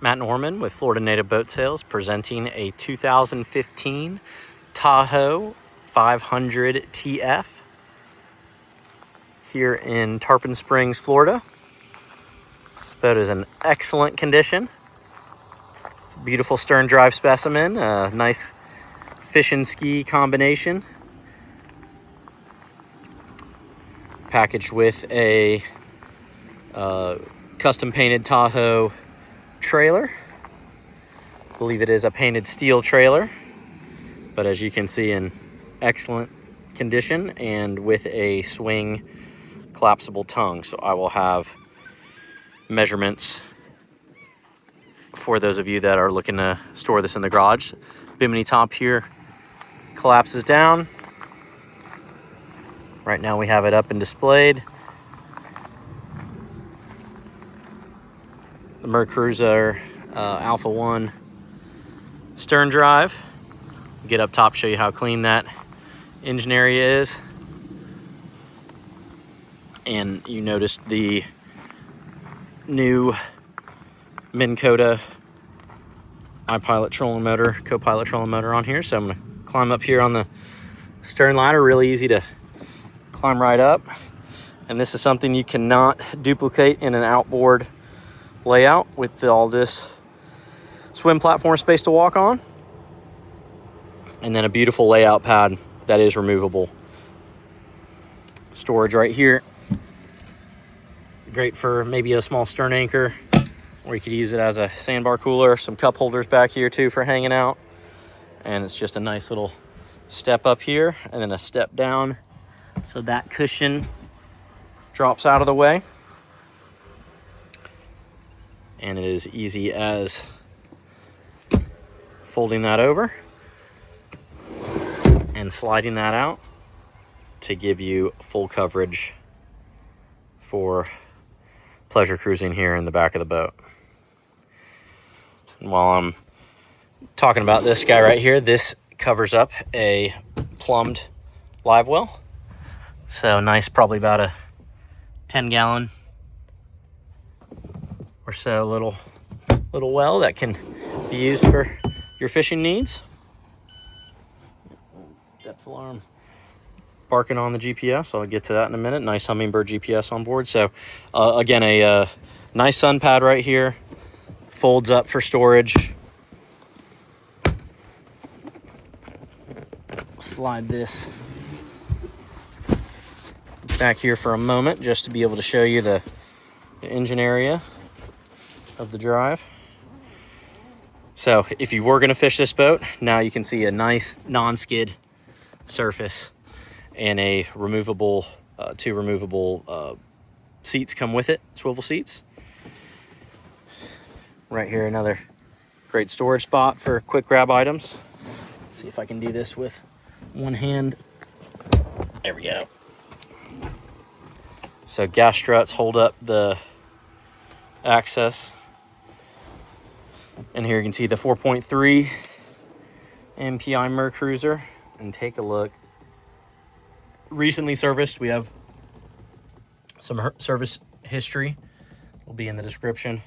Matt Norman with Florida Native Boat Sales, presenting a 2015 Tahoe 500 TF here in Tarpon Springs, Florida. This boat is in excellent condition. It's a beautiful stern drive specimen, a nice fish and ski combination. Packaged with a custom painted Tahoe trailer. I believe it is a painted steel trailer, but as you can see, in excellent condition and with a swing collapsible tongue. So I will have measurements for those of you that are looking to store this in the garage. Bimini top here collapses down. Right now we have it up and displayed. The Mercruiser Alpha 1 stern drive. Get up top, show you how clean that engine area is. And you noticed the new Minn Kota iPilot trolling motor, co-pilot trolling motor on here. So I'm gonna climb up here on the stern ladder. Really easy to climb right up. And this is something you cannot duplicate in an outboard layout with all this swim platform space to walk on. And then a beautiful layout pad that is removable. Storage right here. Great for maybe a small stern anchor, or you could use it as a sandbar cooler. Some cup holders back here too for hanging out. And it's just a nice little step up here and then a step down, so that cushion drops out of the way. And it is easy as folding that over and sliding that out to give you full coverage for pleasure cruising here in the back of the boat. And while I'm talking about this guy right here, this covers up a plumbed Livewell. So nice, probably about a 10-gallon or so little well that can be used for your fishing needs. Depth alarm barking on the GPS. I'll get to that in a minute. Nice Humminbird GPS on board. So again, a nice sun pad right here. Folds up for storage. Slide this back here for a moment just to be able to show you the engine area of the drive. So if you were going to fish this boat, now you can see a nice non-skid surface and a removable, two removable seats come with it, swivel seats. Right here, another great storage spot for quick grab items. Let's see if I can do this with one hand. There we go. So gas struts hold up the access. And here you can see the 4.3 MPI Mercruiser. And take a look. Recently serviced. We have some service history. Will be in the description.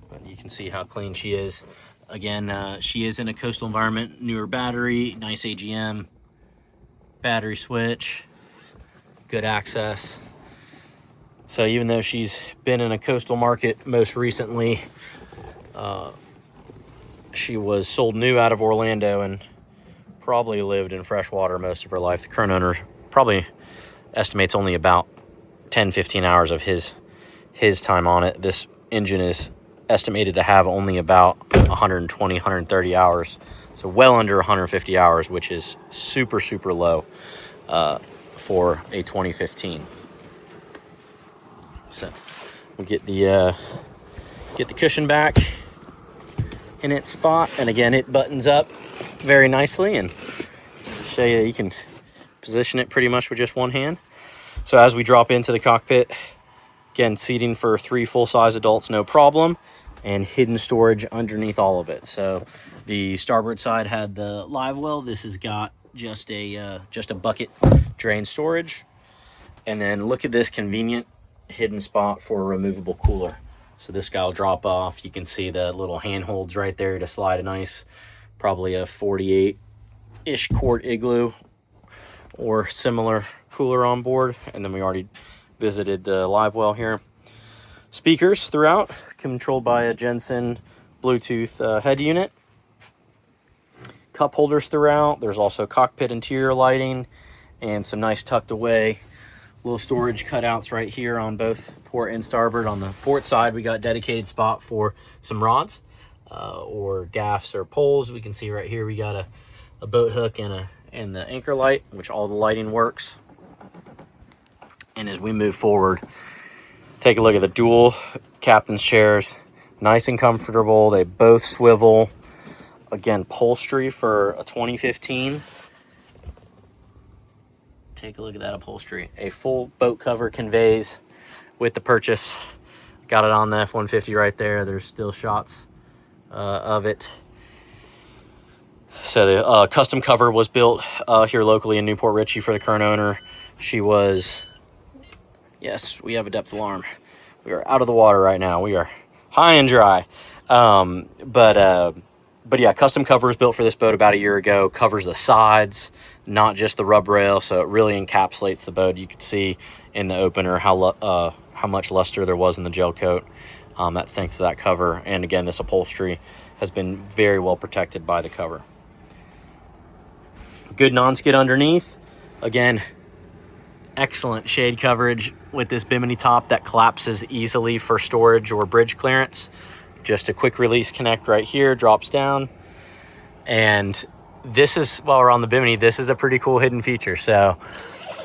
But you can see how clean she is. Again, she is in a coastal environment. Newer battery, nice AGM, battery switch, good access. So even though she's been in a coastal market most recently, she was sold new out of Orlando and probably lived in freshwater most of her life. The current owner probably estimates only about 10-15 hours of his time on it. This engine is estimated to have only about 120-130 hours, so well under 150 hours, which is super low for a 2015. So we'll get the cushion back in its spot, and again it buttons up very nicely, and show you that you can position it pretty much with just one hand. So as we drop into the cockpit, again, seating for 3 full-size adults, no problem, and hidden storage underneath all of it. So the starboard side had the Livewell. This has got just a bucket drain storage. And then look at this convenient hidden spot for a removable cooler. So this guy will drop off. You can see the little handholds right there to slide an ice, probably a 48-ish quart Igloo or similar cooler on board. And then we already visited the Livewell here. Speakers throughout, controlled by a Jensen Bluetooth head unit. Cup holders throughout. There's also cockpit interior lighting and some nice tucked away little storage cutouts right here on both port and starboard. On the port side, we got dedicated spot for some rods or gaffs or poles. We can see right here we got a boat hook and the anchor light, which all the lighting works. And as we move forward, take a look at the dual captain's chairs. Nice and comfortable. They both swivel. Again, upholstery for a 2015. Take a look at that upholstery. A full boat cover conveys with the purchase. Got it on the F-150 right there. There's still shots of it. So the custom cover was built here locally in Newport Richey for the current owner. She was, yes, we have a depth alarm. We are out of the water right now. We are high and dry. But yeah, custom cover was built for this boat about a year ago. Covers the sides, not just the rub rail, so it really encapsulates the boat. You could see in the opener how much luster there was in the gel coat. That's thanks to that cover. And again, this upholstery has been very well protected by the cover. Good non-skid underneath. Again, excellent shade coverage with this bimini top that collapses easily for storage or bridge clearance. Just a quick release connect right here, drops down. And this is, while we're on the bimini, this is a pretty cool hidden feature. So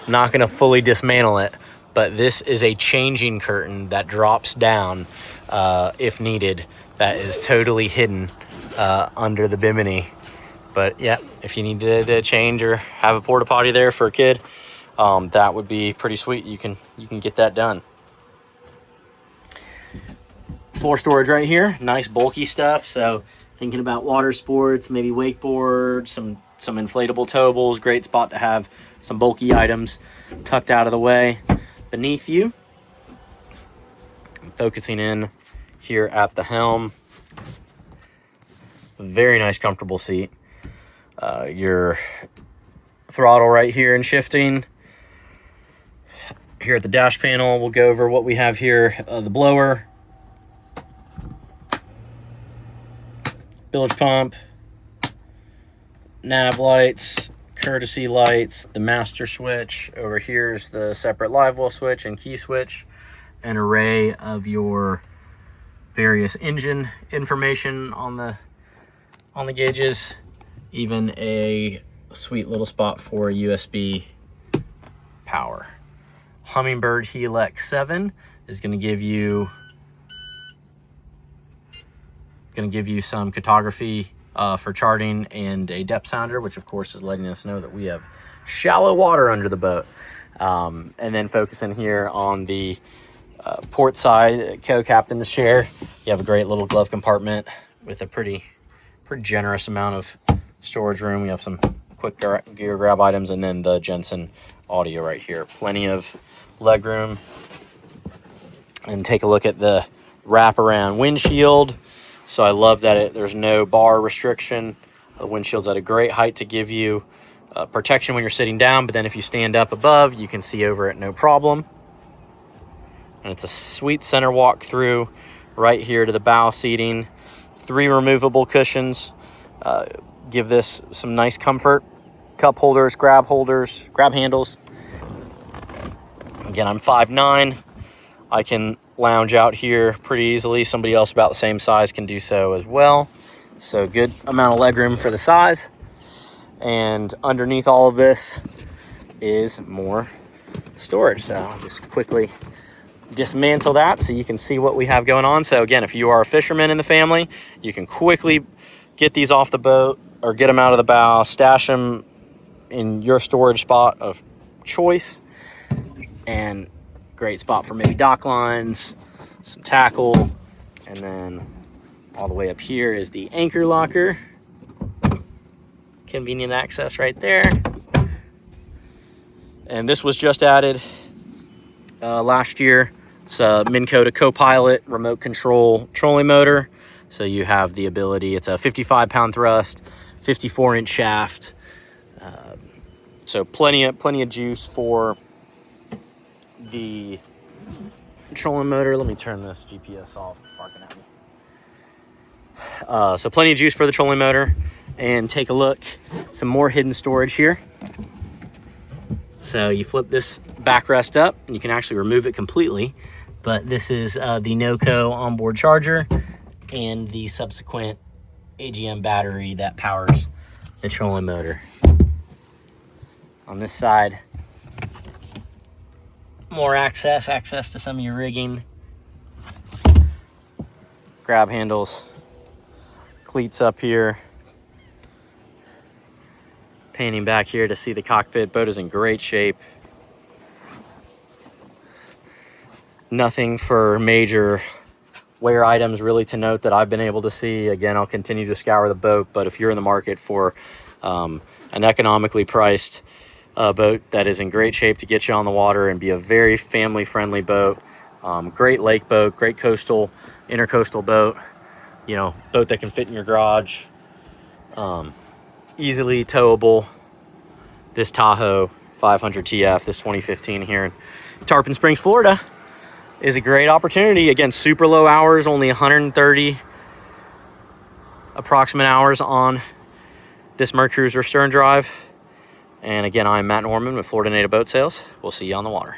I'm not going to fully dismantle it, but this is a changing curtain that drops down if needed. That is totally hidden under the bimini. But yeah, if you needed to change or have a porta potty there for a kid, that would be pretty sweet. You can get that done. Floor storage right here, nice bulky stuff. So thinking about water sports, maybe wakeboard, some inflatable towables, great spot to have some bulky items tucked out of the way beneath you. I'm focusing in here at the helm. Very nice, comfortable seat. Your throttle right here and shifting. Here at the dash panel, we'll go over what we have here. The blower, bilge pump, nav lights, courtesy lights, the master switch. Over here is the separate Livewell switch and key switch. An array of your various engine information on the gauges. Even a sweet little spot for USB power. Humminbird Helix 7 is going to give you some cartography for charting and a depth sounder, which of course is letting us know that we have shallow water under the boat. And then focusing here on the port side, co-captain's chair, you have a great little glove compartment with a pretty generous amount of storage room. We have some quick gear grab items, and then the Jensen audio right here. Plenty of leg room. And take a look at the wraparound windshield. So I love that there's no bar restriction. The windshield's at a great height to give you protection when you're sitting down, but then if you stand up above, you can see over it no problem. And it's a sweet center walk through right here to the bow seating. 3 removable cushions give this some nice comfort. Cup holders, grab handles. Again, I'm 5'9". I can lounge out here pretty easily. Somebody else about the same size can do so as well. So good amount of legroom for the size. And underneath all of this is more storage. So I'll just quickly dismantle that so you can see what we have going on. So again, if you are a fisherman in the family, you can quickly get these off the boat or get them out of the bow, stash them in your storage spot of choice. And great spot for maybe dock lines, some tackle, and then all the way up here is the anchor locker. Convenient access right there. And this was just added last year. It's a Minn Kota Copilot remote control trolling motor. So you have the ability, it's a 55-pound thrust, 54-inch shaft. So plenty of juice for the trolling motor. Let me turn this GPS off, barking at me. So plenty of juice for the trolling motor. And take a look, some more hidden storage here. So you flip this backrest up and you can actually remove it completely. But this is the NOCO onboard charger and the subsequent AGM battery that powers the trolling motor. On this side, more access to some of your rigging. Grab handles, cleats up here. Painting back here to see the cockpit. Boat is in great shape. Nothing for major wear items really to note that I've been able to see. Again, I'll continue to scour the boat, but if you're in the market for an economically priced boat that is in great shape to get you on the water and be a very family-friendly boat, great lake boat, great coastal, intercoastal boat, you know, boat that can fit in your garage, easily towable, this Tahoe 500 TF, this 2015 here in Tarpon Springs, Florida, is a great opportunity. Again, super low hours, only 130 approximate hours on this Mercruiser stern drive. And again, I'm Matt Norman with Florida Native Boat Sales. We'll see you on the water.